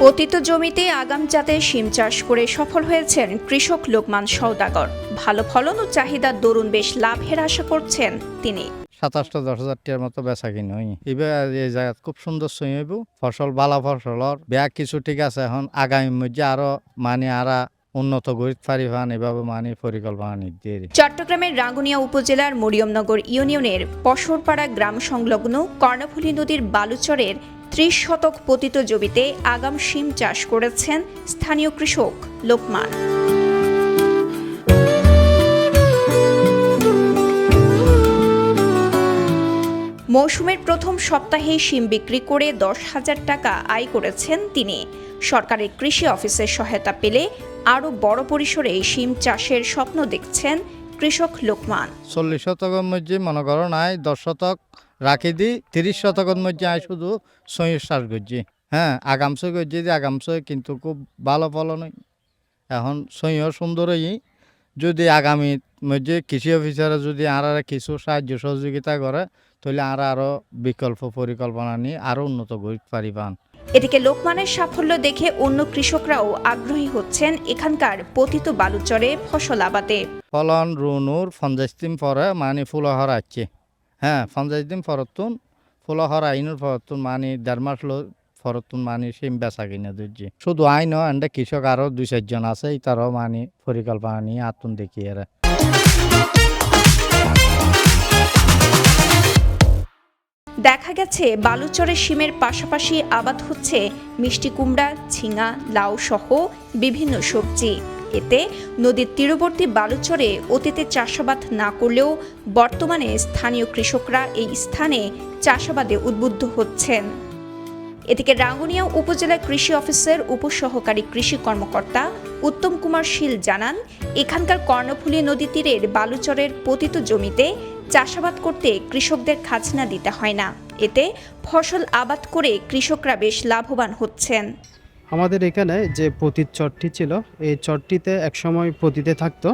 পতিত জমিতে আগাম জাতের শিম চাষ করে সফল হয়েছেন কৃষক লোকমান সওদাগর। ভালো ফলন ও চাহিদার দরুন বেশ লাভের আশা করছেন তিনি। 27-10,000 টাকার মতো বেচা কিনে হই। এবার এই জায়গা খুব সুন্দর সই হইব, ফসল ভালো ফসলর ব্যাগ কিছু ঠিক আছে। এখন আগামী মধ্যে আরো আরা উন্নত গরিব পারিবান এভাবে পরিকল্পনা নির্দেশ। চট্টগ্রামের রাঙ্গুনিয়া উপজেলার মরিয়মনগর ইউনিয়নের পশরপাড়া গ্রাম সংলগ্ন কর্ণফুলী নদীর বালুচরের 30 শতক পতিত জমিতে আগাম শিম চাষ করেছেন স্থানীয় কৃষক লোকমান। মৌসুমের প্রথম সপ্তাহে শিম বিক্রি করে 10,000 টাকা আয় করেছেন তিনি। সরকারের কৃষি অফিসের সহায়তা পেলে আরও বড় পরিসরে শিম চাষের স্বপ্ন দেখছেন কৃষক লোকমান। 40 শতকের মধ্যে মনে করো নাই 10 শতক রাখি দি, 30 শতকের মধ্যে আয় শুধু সই চাষ করছি। হ্যাঁ, আগামসই করছি, আগামসই কিন্তু খুব ভালো ফলন। এখন সইও সুন্দর যদি আগামী মধ্যে কৃষি অফিসাররা যদি আর কিছু সাহায্য সহযোগিতা করে তাহলে আরো বিকল্প পরিকল্পনা নিয়ে আরো উন্নত করতে পারিবান। এদিকে লোকমানের সাফল্য দেখে অন্য কৃষকরাও আগ্রহী হচ্ছেন এখানকার পতিত বালুচরে ফসল আবাদে। ফলন রুনুর 50 দিন পরে ফুলহরা আছে। হ্যাঁ, 50 দিন ফরতুন ফুলহরা আইনুর ফরতুন 1.5 মাস ফরতুন সিম বেচা কিনে দিচ্ছি। শুধু আইন এন্ডে কৃষক আরো 2-4 জন আছে, তারাও পরিকল্পনা নিয়ে আতুন দেখিয়ে। দেখা গেছে বালুচরে শিমের পাশাপাশি আবাদ হচ্ছে মিষ্টি কুমড়া, ঝিঙা, লাউ সহ বিভিন্ন সবজি। এতে নদীর তীরবর্তী বালুচরে অতীতে চাষাবাদ না করলেও বর্তমানে স্থানীয় কৃষকরা এই স্থানে চাষাবাদে উদ্বুদ্ধ হচ্ছেন। এদিকে রাঙ্গুনিয়া উপজেলা কৃষি অফিসের উপসহকারী কৃষি কর্মকর্তা উত্তম কুমার শীল জানান, এখানকার কর্ণফুলী নদী তীরের বালুচরের পতিত জমিতে চাষাবাদ করতে কৃষকদের খাজনা দিতে হয় না। এতে ফসল আবাদ করে কৃষকরা বেশ লাভবান হচ্ছেন। আমাদের এখানে যে পতিত চরটি ছিল, এই চরটিতে একসময় পতিতে থাকতো।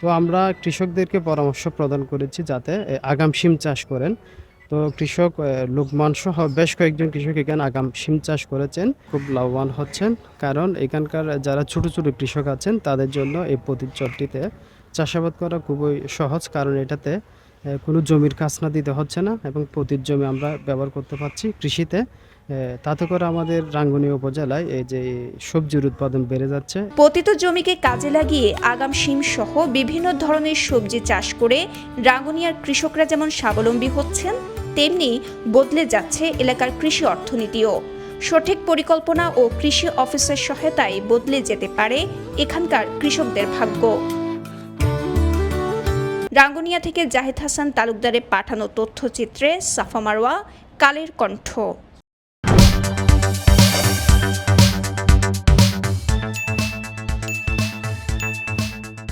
তো আমরা কৃষকদেরকে পরামর্শ প্রদান করেছি যাতে আগাম শিম চাষ করেন। তো কৃষক লোকমান সহ বেশ কয়েকজন কৃষক এখানে আগাম শিম চাষ করেছেন, খুব লাভবান হচ্ছেন। কারণ এখানকার যারা ছোট ছোট কৃষক আছেন তাদের জন্য এই পতিত চরটিতে চাষাবাদ করা খুবই সহজ, কারণ এটাতে কোনো জমির খাজনা দিতে হচ্ছে না এবং পতিত জমি আমরা ব্যবহার করতে পারছি কৃষিতে। তাতে করে আমাদের রাঙ্গুনিয়া উপজেলায় এই যে সবজির উৎপাদন বেড়ে যাচ্ছে। পতিত জমিকে কাজে লাগিয়ে আগাম শিম সহ বিভিন্ন ধরনের সবজি চাষ করে রাঙ্গুনিয়ার কৃষকরা যেমন স্বাবলম্বী হচ্ছেন, তেমনি বদলে যাচ্ছে এলাকার কৃষি অর্থনীতিও। সঠিক পরিকল্পনা ও কৃষি অফিসের সহায়তায় বদলে যেতে পারে এখানকার কৃষকদের ভাগ্য। রাঙ্গুনিয়া থেকে জাহিদ হাসান তালুকদারের পাঠানো তথ্যচিত্রে সাফা মারওয়া, কালের কণ্ঠ।